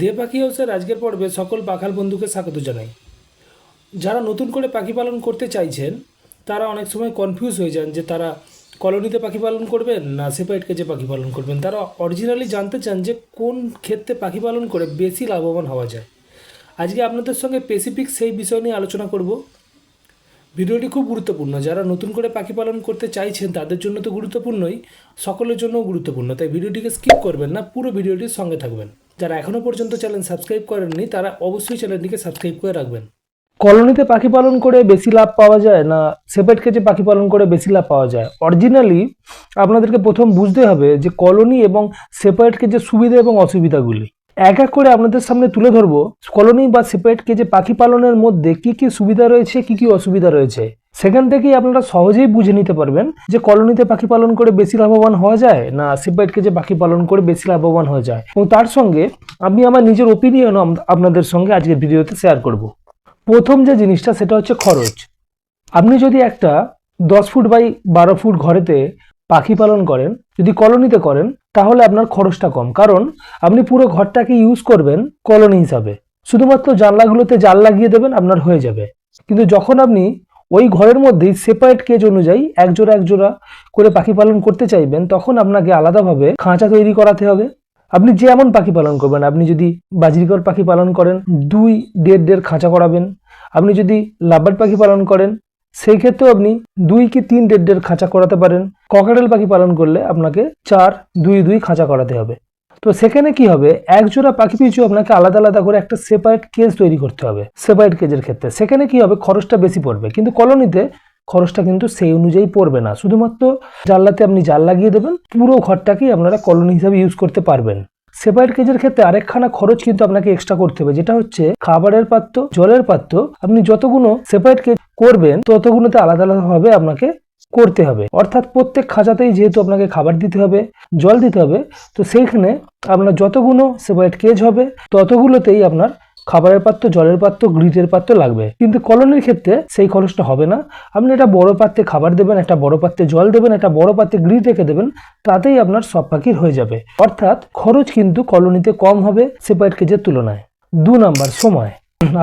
দে পাখি হাউসের আজকের পর্বে সকল পাখাল বন্ধুকে স্বাগত জানাই। যারা নতুন করে পাখি পালন করতে চাইছেন তারা অনেক সময় কনফিউজ হয়ে যান যে তারা কলোনিতে পাখি পালন করবেন না সেপারেট কেজে পাখি পালন করবেন। তারা অরিজিনালি জানতে চান যে কোন ক্ষেত্রে পাখি পালন করে বেশি লাভবান হওয়া যায়। আজকে আপনাদের সঙ্গে স্পেসিফিক সেই বিষয় নিয়ে আলোচনা করব। ভিডিওটি খুব গুরুত্বপূর্ণ। যারা নতুন করে পাখি পালন করতে চাইছেন তাদের জন্য তো গুরুত্বপূর্ণই, সকলের জন্যও গুরুত্বপূর্ণ। তাই ভিডিওটিকে স্কিপ করবেন না, পুরো ভিডিওটির সঙ্গে থাকবেন। যারা এখনও পর্যন্ত চ্যানেল সাবস্ক্রাইব করেননি তারা অবশ্যই চ্যানেলটিকে সাবস্ক্রাইব করে রাখবেন। কলোনিতে পাখি পালন করে বেশি লাভ পাওয়া যায় না সেপারেট কেজে পাখি পালন করে বেশি লাভ পাওয়া যায়? অরিজিনালি আপনাদেরকে প্রথম বুঝতে হবে যে কলোনি এবং সেপারেট কেজের সুবিধা এবং অসুবিধাগুলি এক এক করে আপনাদের সামনে তুলে ধরবো। কলোনি বা সেপারেট কেজে পাখি পালনের মধ্যে কি কি সুবিধা রয়েছে, কি কি অসুবিধা রয়েছে, সেখান থেকেই আপনারা সহজেই বুঝে নিতে পারবেন যে কলোনিতে পাখি পালন করে বেশি লাভবান হওয়া যায় না সেপারেট কেজে পাখি পালন করে বেশি লাভবান হয়ে যায়। এবং তার সঙ্গে আমি আমার নিজের ওপিনিয়নও আপনাদের সঙ্গে আজকের ভিডিওতে শেয়ার করব। প্রথম যে জিনিসটা সেটা হচ্ছে খরচ। আপনি যদি একটা 10 ফুট বাই 12 ফুট ঘরেতে পাখি পালন করেন, যদি কলোনিতে করেন, তাহলে আপনার খরচটা কম, কারণ আপনি পুরো ঘরটাকে ইউজ করবেন কলোনি হিসাবে। শুধুমাত্র জানলাগুলোতে জাল লাগিয়ে দেবেন, আপনার হয়ে যাবে। কিন্তু যখন আপনি ওই ঘরের মধ্যেই সেপারেট কেজ অনুযায়ী এক জোড়া করে পাখি পালন করতে চাইবেন, তখন আপনাকে আলাদাভাবে খাঁচা তৈরি করাতে হবে। আপনি যেমন পাখি পালন করবেন, আপনি যদি বাজিকর পাখি পালন করেন 2.5 খাঁচা করাবেন। আপনি যদি লাভবার্ড পাখি পালন করেন সেই ক্ষেত্রেও আপনি 2 কি 3.5 খাঁচা করাতে পারেন। ককাটেল পাখি পালন করলে আপনাকে 4-2 খাঁচা করাতে হবে। তো সেখানে কি হবে, এক জোড়া পাখি পিছু আপনাকে আলাদা আলাদা করে একটা সেপারেট কেজ তৈরি করতে হবে। সেপারেট কেজের ক্ষেত্রে সেখানে কি হবে, খরচটা বেশি পড়বে, কিন্তু কলোনিতে খরচটা কিন্তু সেই অনুযায়ী পড়বে না। শুধুমাত্র জানলাতে আপনি জাল লাগিয়ে দেবেন, পুরো ঘরটাকেই আপনারা কলোনি হিসাবে ইউজ করতে পারবেন। সেপারেট কেজের ক্ষেত্রে আরেকখানা খরচ কিন্তু আপনাকে এক্সট্রা করতে হবে, যেটা হচ্ছে খাবারের পাত্র, জলের পাত্র। আপনি যতগুলো সেপারেট কেজ করবেন ততগুলোতে আলাদা আলাদাভাবে আপনাকে করতে হবে। অর্থাৎ প্রত্যেক খাঁচাতেই যেহেতু আপনাকে খাবার দিতে হবে, জল দিতে হবে, তো সেইখানে আপনার যতগুলো সেপারেট কেজ হবে ততগুলোতেই আপনার খাবারের পাত্র, জলের পাত্র, গ্রিটের পাত্র লাগবে। কিন্তু কলোনির ক্ষেত্রে সেই খরচটা হবে না। আপনি একটা বড় পাত্রে খাবার দেবেন, একটা বড় পাত্রে জল দেবেন, একটা বড় পাত্রে গ্রিট রেখে দেবেন, তাতেই আপনার সব পাখির হয়ে যাবে। অর্থাৎ খরচ কিন্তু কলোনিতে কম হবে সেপারেট কেজের তুলনায়। 2 নাম্বার, সময়।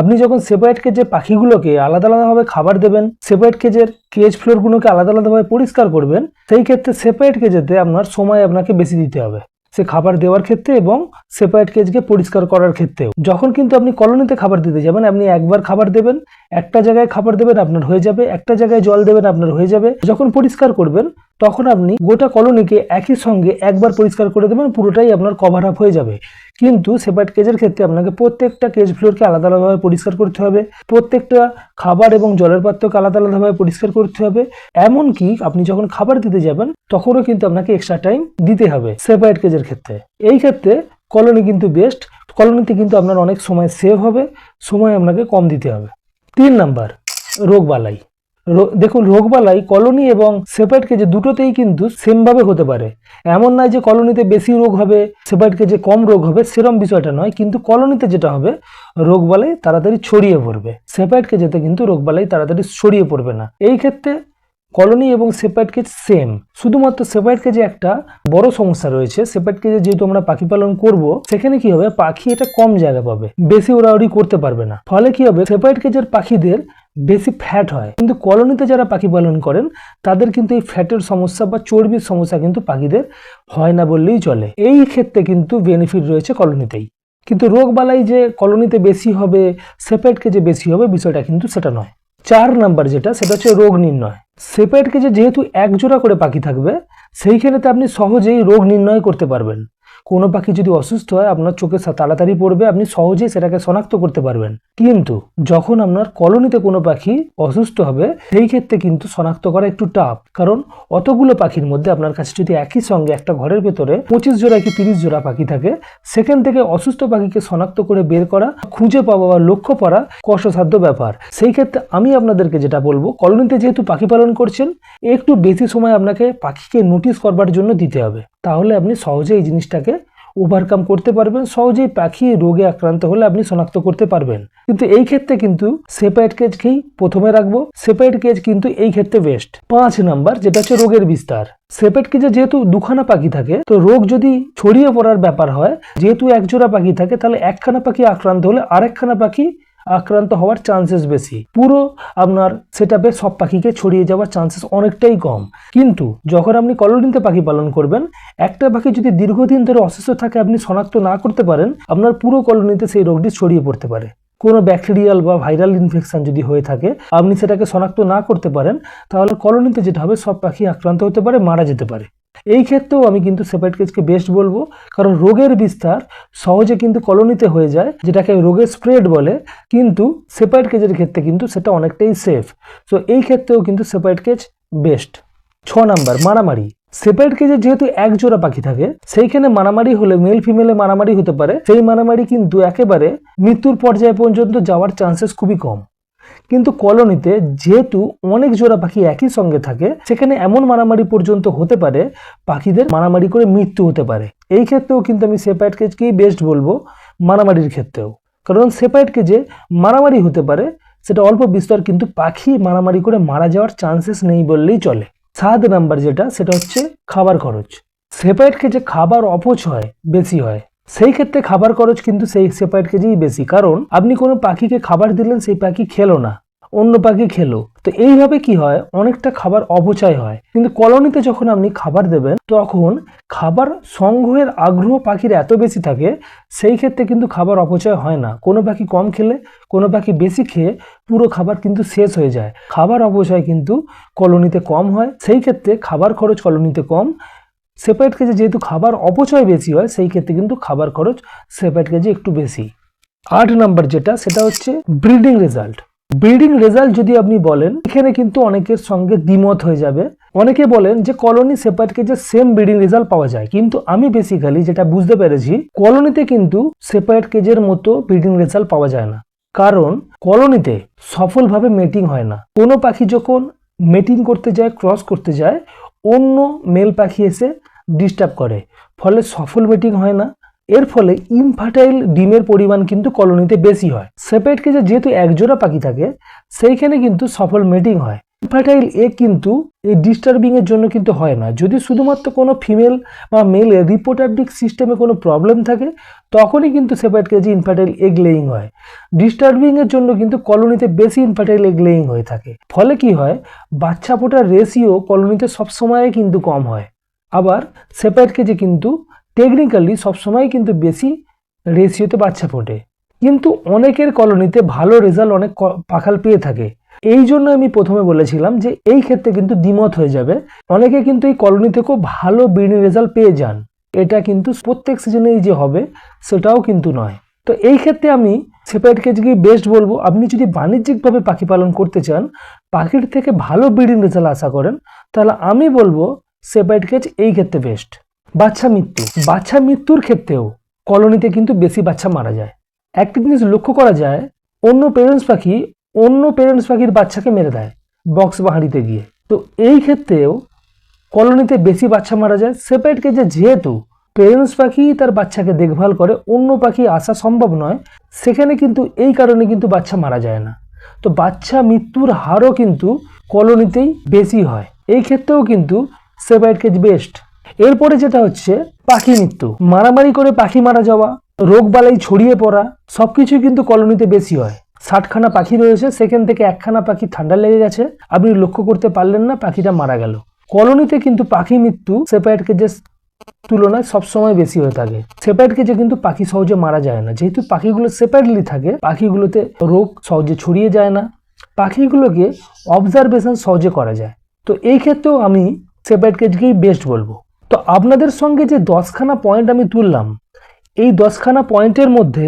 আপনি যখন সেপারেট কেজের পাখিগুলোকে আলাদা আলাদাভাবে খাবার দেবেন, সেপারেট কেজের কেজ ফ্লোরগুলোকে আলাদা আলাদাভাবে পরিষ্কার করবেন, সেই ক্ষেত্রে সেপারেট কেজেতে আপনার সময় আপনাকে বেশি দিতে হবে, সে খাবার দেওয়ার ক্ষেত্রে এবং সেপারেট কেজকে পরিষ্কার করার ক্ষেত্রেও। যখন কিন্তু আপনি কলোনিতে খাবার দিতে যাবেন, আপনি একবার খাবার দেবেন, একটা জায়গায় খাবার দেবেন, আপনার হয়ে যাবে। একটা জায়গায় জল দেবেন, আপনার হয়ে যাবে। যখন পরিষ্কার করবেন তখন আপনি গোটা কলোনিকে একই সঙ্গে একবার পরিষ্কার করে দেবেন, পুরোটাই আপনার কভার আপ হয়ে যাবে। কিন্তু সেপারেট কেজের ক্ষেত্রে আপনাকে প্রত্যেকটা কেজ ফ্লোরকে আলাদা আলাদাভাবে পরিষ্কার করতে হবে, প্রত্যেকটা খাবার এবং জলের পাত্রকে আলাদা আলাদাভাবে পরিষ্কার করতে হবে। এমনকি আপনি যখন খাবার দিতে যাবেন তখনও কিন্তু আপনাকে এক্সট্রা টাইম দিতে হবে সেপারেট কেজের ক্ষেত্রে। এই ক্ষেত্রে কলোনি কিন্তু বেস্ট। কলোনিতে কিন্তু আপনার অনেক সময় সেভ হবে, সময় আপনাকে কম দিতে হবে। 3 নাম্বার, রোগবালাই। দেখুন, রোগবালাই কলোনি এবং সেপারেট কেজে দুটোতেই কিন্তু সেমভাবে হতে পারে। এমন নয় যে কলোনিতে বেশি রোগ হবে সেপারেট কেজে কম রোগ হবে, সেরকম বিষয়টা নয়। কিন্তু কলোনিতে যেটা হবে, রোগবালাই তাড়াতাড়ি ছড়িয়ে পড়বে, সেপারেট কেজেতে কিন্তু রোগবালাই তাড়াতাড়ি ছড়িয়ে পড়বে না। এই ক্ষেত্রে কলোনি এবং সেপারেট কেজ সেম, শুধুমাত্র সেপারেট কেজে একটা বড় সমস্যা রয়েছে। সেপারেট কেজে যেহেতু আমরা পাখি পালন করব, সেখানে কি হবে, পাখি এটা কম জায়গা পাবে, বেশি ওড়াউড়ি করতে পারবে না। ফলে কি হবে, সেপারেট কেজের পাখিদের বেশি ফ্যাট হয়। কিন্তু কলোনিতে যারা পাখি পালন করেন তাদের কিন্তু এই ফ্যাটের সমস্যা বা চর্বির সমস্যা কিন্তু পাখিদের হয় না বললেই চলে। এই ক্ষেত্রে কিন্তু বেনিফিট রয়েছে কলোনিতেই। কিন্তু রোগবালাই যে কলোনিতে বেশি হবে সেপারেট কেজে বেশি হবে, বিষয়টা কিন্তু সেটা নয়। 4 নাম্বার যেটা, সেটা হচ্ছে রোগ নির্ণয়। সেপারেট কেজে যেহেতু এক জোড়া করে পাখি থাকবে, সেইখানেতে আপনি সহজেই রোগ নির্ণয় করতে পারবেন। কোনো পাখি যদি অসুস্থ হয় আপনার চোখে তাড়াতাড়ি পড়বে, আপনি সহজেই সেটাকে শনাক্ত করতে পারবেন। কিন্তু যখন আপনার কলোনিতে কোনো পাখি অসুস্থ হবে, সেই ক্ষেত্রে কিন্তু শনাক্ত করা একটু টাফ, কারণ অতগুলো পাখির মধ্যে আপনার কাছে যদি একই সঙ্গে একটা ঘরের ভেতরে 25 জোড়া কি 30 জোড়া পাখি থাকে, সেখান থেকে অসুস্থ পাখিকে শনাক্ত করে বের করা, খুঁজে পাওয়া বা লক্ষ্য করা কষ্টসাধ্য ব্যাপার। সেই ক্ষেত্রে আমি আপনাদেরকে যেটা বলবো, কলোনিতে যেহেতু পাখি পালন করছেন, একটু বেশি সময় আপনাকে পাখিকে নোটিস করবার জন্য দিতে হবে, তাহলে আপনি সহজে এই জিনিসটাকে ওভারকাম করতে পারবেন, সহজেই পাখি রোগে আক্রান্ত হলে আপনি শনাক্ত করতে পারবেন। কিন্তু এই ক্ষেত্রে কিন্তু সেপারেট কেজকেই প্রথমে রাখবো। সেপারেট কেজ কিন্তু এই ক্ষেত্রে বেস্ট। 5 নাম্বার যেটা হচ্ছে রোগের বিস্তার। সেপারেট কেজে যেহেতু দুখানা পাখি থাকে, তো রোগ যদি ছড়িয়ে পড়ার ব্যাপার হয়, যেহেতু একজোড়া পাখি থাকে, তাহলে একখানা পাখি আক্রান্ত হলে আরেকখানা পাখি আক্রান্ত হওয়ার চান্সেস বেশি। পুরো আপনার সেটআপে সব পাখিকে ছড়িয়ে যাওয়ার চান্সেস অনেকটাই কম। কিন্তু যখন আপনি কলোনিতে পাখি পালন করবেন, একটা পাখি যদি দীর্ঘদিন ধরে অসুস্থ থাকে, আপনি শনাক্ত না করতে পারেন, আপনার পুরো কলোনিতে সেই রোগটি ছড়িয়ে পড়তে পারে। কোনো ব্যাকটেরিয়াল বা ভাইরাল ইনফেকশন যদি হয়ে থাকে, আপনি সেটাকে শনাক্ত না করতে পারেন, তাহলে কলোনিতে যেটা হবে সব পাখি আক্রান্ত হতে পারে, মারা যেতে পারে। এই ক্ষেত্রেও আমি কিন্তু সেপারেট কেজকে বেস্ট বলবো, কারণ রোগের বিস্তার সহজে কিন্তু কলোনিতে হয়ে যায়, যেটাকে রোগের স্প্রেড বলে। কিন্তু সেপারেট কেজের ক্ষেত্রে কিন্তু সেটা অনেকটাই সেফ। সো এই ক্ষেত্রেও কিন্তু সেপারেট কেজ বেস্ট। 6 নাম্বার মারামারি। সেপারেট কেজে যেহেতু এক জোড়া পাখি থাকে, সেইখানে মারামারি হলে মেল ফিমেলে মারামারি হতে পারে। সেই মারামারি কিন্তু একেবারে মৃত্যুর পর্যায়ে পর্যন্ত যাওয়ার চান্সেস খুবই কম। কিন্তু কলোনিতে যেহেতু অনেক জোড়া পাখি একই সঙ্গে থাকে, সেখানে এমন মারামারি পর্যন্ত হতে পারে, পাখিদের মারামারি করে মৃত্যু হতে পারে। এই ক্ষেত্রেও কিন্তু আমি সেপারেট কেজকেই বেস্ট বলবো মারামারির ক্ষেত্রেও, কারণ সেপারেট কেজে মারামারি হতে পারে, সেটা অল্প বিস্তর, কিন্তু পাখি মারামারি করে মারা যাওয়ার চান্সেস নেই বললেই চলে। 7 নাম্বার যেটা, সেটা হচ্ছে খাবার খরচ। সেপারেট কেজে খাবার অপচয় বেশি হয়, সেই ক্ষেত্রে খাবার খরচ কিন্তু সেই সেপারেট কেজেই বেশি। কারণ আপনি কোনো পাখিকে খাবার দিলেন, সেই পাখি খেলো না, অন্য পাখি খেলো, তো এইভাবে কি হয়, অনেকটা খাবার অপচয় হয়। কিন্তু কলোনিতে যখন আপনি খাবার দেবেন, তখন খাবার সংগ্রহের আগ্রহ পাখির এত বেশি থাকে, সেই ক্ষেত্রে কিন্তু খাবার অপচয় হয় না। কোনো পাখি কম খেলে, কোনো পাখি বেশি খেয়ে পুরো খাবার কিন্তু শেষ হয়ে যায়। খাবার অপচয় কিন্তু কলোনিতে কম হয়, সেই ক্ষেত্রে খাবার খরচ কলোনিতে কম। সেপারেট কেজে যেহেতু খাবার অপচয় বেশি হয়, সেই ক্ষেত্রে কিন্তু খাবার খরচ সেপারেট কেজে একটু বেশি। 8 নাম্বার যেটা, সেটা হচ্ছে ব্রিডিং রেজাল্ট। ব্রিডিং রেজাল্ট যদি আপনি বলেন, এখানে কিন্তু অনেকের সঙ্গে দ্বিমত হয়ে যাবে। অনেকে বলেন যে colony separate কেজে same breeding result পাওয়া যায়, কিন্তু আমি বেসিক্যালি যেটা বুঝতে পেরেছি, কলোনিতে কিন্তু সেপারেট কেজের মতো ব্রিডিং রেজাল্ট পাওয়া যায় না। কারণ কলোনিতে সফলভাবে মেটিং হয় না। কোনো পাখি যখন মেটিং করতে যায়, ক্রস করতে যায়, অন্য মেল পাখি এসে ডিস্টার্ব করে, ফলে সফল মেটিং হয় না। এর ফলে ইনফার্টাইল ডিমের পরিমাণ কিন্তু কলোনিতে বেশি হয়। সেপারেট কেজে যেহেতু একজোড়া পাখি থাকে, সেইখানে কিন্তু সফল মেটিং হয়। ইনফার্টাইল এগ কিন্তু এই ডিস্টার্বিং এর জন্য কিন্তু হয় না। যদি শুধুমাত্র কোনো ফিমেল বা মেলের রিপ্রোডাক্টিভ সিস্টেমে কোনো প্রবলেম থাকে, তখনই কিন্তু সেপারেট কেজে ইনফার্টাইল এগ লেইং হয়। ডিস্টার্বিং এর জন্য কিন্তু কলোনিতে বেশি ইনফার্টাইল এগ লেইং হয়ে থাকে। ফলে কি হয়, বাচ্চা ফোটার রেশিও কলোনিতে সবসময় কিন্তু কম হয়। আবার সেপারেট কেজে কিন্তু টেকনিক্যালি সবসময় কিন্তু বেশি রেশিওতে বাচ্চা ফোটে। কিন্তু অনেকের কলোনিতে ভালো রেজাল্ট অনেক পাখাল পেয়ে থাকে। এই জন্য আমি প্রথমে বলেছিলাম যে এই ক্ষেত্রে কিন্তু দ্বিমত হয়ে যাবে। অনেকে কিন্তু এই কলোনি থেকেও ভালো ব্রিডিং রেজাল্ট পেয়ে যান। এটা কিন্তু প্রত্যেক সিজনেই যে হবে সেটাও কিন্তু নয়। তো এই ক্ষেত্রে আমি সেপারেট কেজকেই বেস্ট বলবো। আপনি যদি বাণিজ্যিকভাবে পাখি পালন করতে চান, পাখির থেকে ভালো ব্রিডিং রেজাল্ট আশা করেন, তাহলে আমি বলবো সেপারেট কেজ এই ক্ষেত্রে বেস্ট। বাচ্চা মৃত্যু। বাচ্চা মৃত্যুর ক্ষেত্রেও কলোনিতে কিন্তু বেশি বাচ্চা মারা যায়। একটা জিনিস লক্ষ্য করা যায়, অন্য পেরেন্টস পাখির বাচ্চাকে মেরে দেয় বক্স বা হাঁড়িতে গিয়ে। তো এই ক্ষেত্রেও কলোনিতে বেশি বাচ্চা মারা যায়। সেপারেট কেজে যেহেতু পেরেন্টস পাখি তার বাচ্চাকে দেখভাল করে, অন্য পাখি আসা সম্ভব নয়, সেখানে কিন্তু এই কারণে কিন্তু বাচ্চা মারা যায় না। তো বাচ্চা মৃত্যুর হারও কিন্তু কলোনিতেই বেশি হয়। এই ক্ষেত্রেও কিন্তু সেপারেট কেজ বেস্ট। এরপরে যেটা হচ্ছে পাখি মৃত্যু। মারামারি করে পাখি মারা যাওয়া, রোগবালাই ছড়িয়ে পড়া, সবকিছু কিন্তু কলোনিতে বেশি হয়। 60খানা পাখি রয়েছে, সেখান থেকে 1খানা পাখি ঠান্ডা লেগে গেছে, আপনি লক্ষ্য করতে পারলেন না, পাখিটা মারা গেল। কলোনিতে কিন্তু পাখি মৃত্যু সেপারেট কেজের তুলনায় সবসময় বেশি হয়ে থাকে। সেপারেট কেজে কিন্তু পাখি সহজে মারা যায় না, যেহেতু পাখিগুলো সেপারেটলি থাকে, পাখিগুলোতে রোগ সহজে ছড়িয়ে যায় না, পাখিগুলোকে অবজারভেশন সহজে করা যায়। তো এই ক্ষেত্রেও আমি সেপারেট কেজকেই বেস্ট বলবো। তো আপনাদের সঙ্গে যে 10খানা পয়েন্ট আমি তুললাম, এই 10খানা পয়েন্টের মধ্যে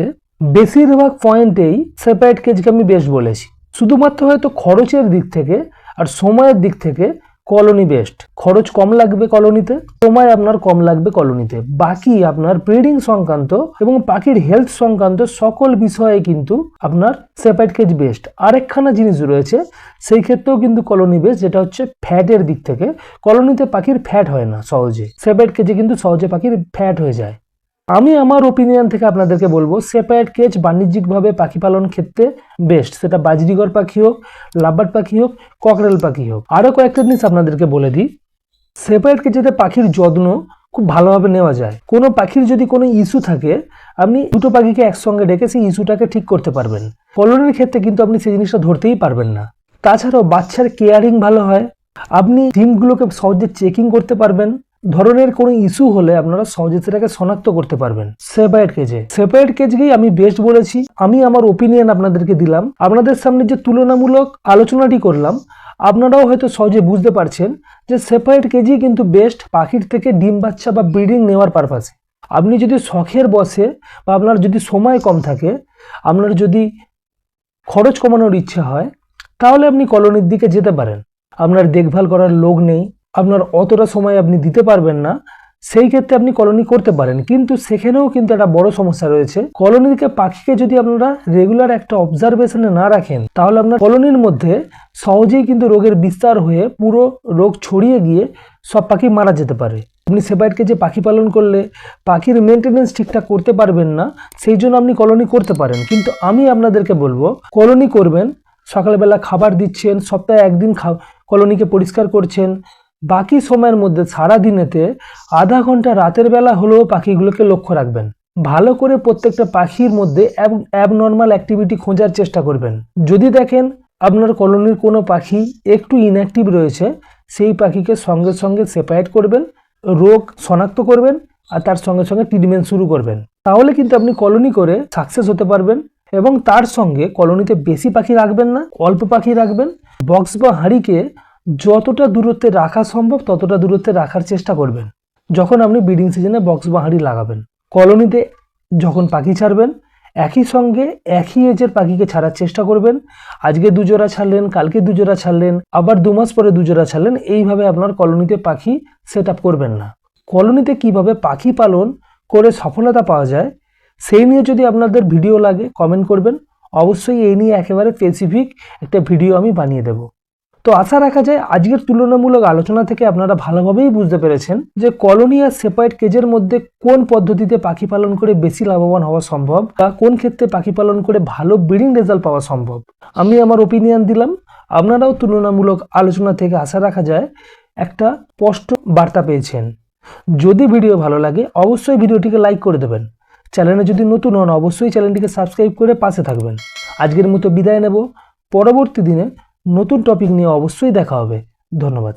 বেশিরভাগ পয়েন্টেই সেপারেট কেজকে আমি বেস্ট বলেছি। শুধুমাত্র হয়তো খরচের দিক থেকে আর সময়ের দিক থেকে কলোনি বেস্ট। খরচ কম লাগবে কলোনিতে, সময় আপনার কম লাগবে কলোনিতে। বাকি আপনার ব্রিডিং সংক্রান্ত এবং পাখির হেলথ সংক্রান্ত সকল বিষয়ে কিন্তু আপনার সেপারেট কেজ বেস্ট। আরেকখানা জিনিস রয়েছে, সেই ক্ষেত্রেও কিন্তু কলোনি বেস্ট, যেটা হচ্ছে ফ্যাটের দিক থেকে। কলোনিতে পাখির ফ্যাট হয় না সহজে, সেপারেট কেজে কিন্তু সহজে পাখির ফ্যাট হয়ে যায়। আমি আমার ওপিনিয়ন থেকে আপনাদেরকে বলবো সেপারেট কেজ বাণিজ্যিকভাবে পাখি পালন ক্ষেত্রে বেস্ট, সেটা বাজরিগর পাখি হোক, লাভবার্ড পাখি হোক, ককরেল পাখি হোক। আরও কয়েকটা জিনিস আপনাদেরকে বলে দিই, সেপারেট কেজেতে পাখির যত্ন খুব ভালোভাবে নেওয়া যায়। কোনো পাখির যদি কোনো ইস্যু থাকে, আপনি দুটো পাখিকে একসঙ্গে ডেকে সেই ইস্যুটাকে ঠিক করতে পারবেন। কলোনির ক্ষেত্রে কিন্তু আপনি সেই জিনিসটা ধরতেই পারবেন না। তাছাড়াও বাচ্চার কেয়ারিং ভালো হয়, আপনি ডিমগুলোকে সহজে চেকিং করতে পারবেন, ধরনের কোনো ইস্যু হলে আপনারা সহজে সেটাকে শনাক্ত করতে পারবেন সেপারেট কেজকেই আমি বেস্ট বলেছি। আমি আমার ওপিনিয়ন আপনাদেরকে দিলাম, আপনাদের সামনে যে তুলনামূলক আলোচনাটি করলাম আপনারাও হয়তো সহজে বুঝতে পারছেন যে সেপারেট কেজি কিন্তু বেস্ট পাখির থেকে ডিম বাচ্চা বা ব্রিডিং নেওয়ার পারপাসে। আপনি যদি শখের বসে বা আপনার যদি সময় কম থাকে, আপনার যদি খরচ কমানোর ইচ্ছা হয়, তাহলে আপনি কলোনির দিকে যেতে পারেন। আপনার দেখভাল করার লোক নেই, আপনার অতটা সময় আপনি দিতে পারবেন না, সেই ক্ষেত্রে আপনি কলোনি করতে পারেন। কিন্তু সেখানেও কিন্তু একটা বড় সমস্যা রয়েছে, কলোনিকে পাখিকে যদি আপনারা রেগুলার একটা অবজারভেশনে না রাখেন, তাহলে আপনার কলোনির মধ্যে সহজেই কিন্তু রোগের বিস্তার হয়ে পুরো রোগ ছড়িয়ে গিয়ে সব পাখি মারা যেতে পারে। আপনি সেপারেট কেজে পাখি পালন করলে পাখির মেনটেনেন্স ঠিকঠাক করতে পারবেন না, সেই জন্য আপনি কলোনি করতে পারেন। কিন্তু আমি আপনাদেরকে বলবো কলোনি করবেন, সকালবেলা খাবার দিচ্ছেন, সপ্তাহে একদিন কলোনিকে পরিষ্কার করছেন, বাকি সময়ের মধ্যে সারা দিনেতে আধা ঘন্টা রাতের বেলা হলেও পাখিগুলোকে লক্ষ্য রাখবেন। ভালো করে প্রত্যেকটা পাখির মধ্যে অ্যাবনর্মাল অ্যাক্টিভিটি খোঁজার চেষ্টা করবেন। যদি দেখেন আপনার কলোনির কোনো পাখি একটু ইনঅ্যাক্টিভ রয়েছে, সেই পাখিকে সঙ্গে সঙ্গে সেপারেট করবেন, রোগ শনাক্ত করবেন আর তার সঙ্গে সঙ্গে ট্রিটমেন্ট শুরু করবেন। তাহলে কিন্তু আপনি কলোনি করে সাকসেস হতে পারবেন। এবং তার সঙ্গে কলোনিতে বেশি পাখি রাখবেন না, অল্প পাখি রাখবেন। বক্স বা হাঁড়িকে যতটা দূরত্বে রাখা সম্ভব ততটা দূরত্বে রাখার চেষ্টা করবেন যখন আপনি ব্রিডিং সিজনে বক্স বা হাঁড়ি লাগাবেন। কলোনিতে যখন পাখি ছাড়বেন একই সঙ্গে একই এজের পাখিকে ছাড়ার চেষ্টা করবেন। আজকে দুজোড়া ছাড়লেন, কালকে দুজোড়া ছাড়লেন, আবার 2 মাস পরে দুজোড়া ছাড়লেন, এইভাবে আপনার কলোনিতে পাখি সেট আপ করবেন না। কলোনিতে কিভাবে পাখি পালন করে সফলতা পাওয়া যায় সেই নিয়ে যদি আপনাদের ভিডিও লাগে কমেন্ট করবেন, অবশ্যই এই নিয়ে একেবারে স্পেসিফিক একটা ভিডিও আমি বানিয়ে দেব। তো আশা রাখা যায় আজকের তুলনামূলক আলোচনা থেকে আপনারা ভালোভাবেই বুঝতে পেরেছেন যে কলোনি আর সেপারেট কেজের মধ্যে কোন পদ্ধতিতে পাখি পালন করে বেশি লাভবান হওয়া সম্ভব বা কোন ক্ষেত্রে পাখি পালন করে ভালো ব্রিডিং রেজাল্ট পাওয়া সম্ভব। আমি আমার ওপিনিয়ন দিলাম, আপনারাও তুলনামূলক আলোচনা থেকে আশা রাখা যায় একটা স্পষ্ট বার্তা পেয়েছেন। যদি ভিডিও ভালো লাগে অবশ্যই ভিডিওটিকে লাইক করে দেবেন। চ্যানেলে যদি নতুন হন অবশ্যই চ্যানেলটিকে সাবস্ক্রাইব করে পাশে থাকবেন। আজকের মতো বিদায় নেব, পরবর্তী দিনে নতুন টপিক নিয়ে অবশ্যই দেখা হবে। ধন্যবাদ।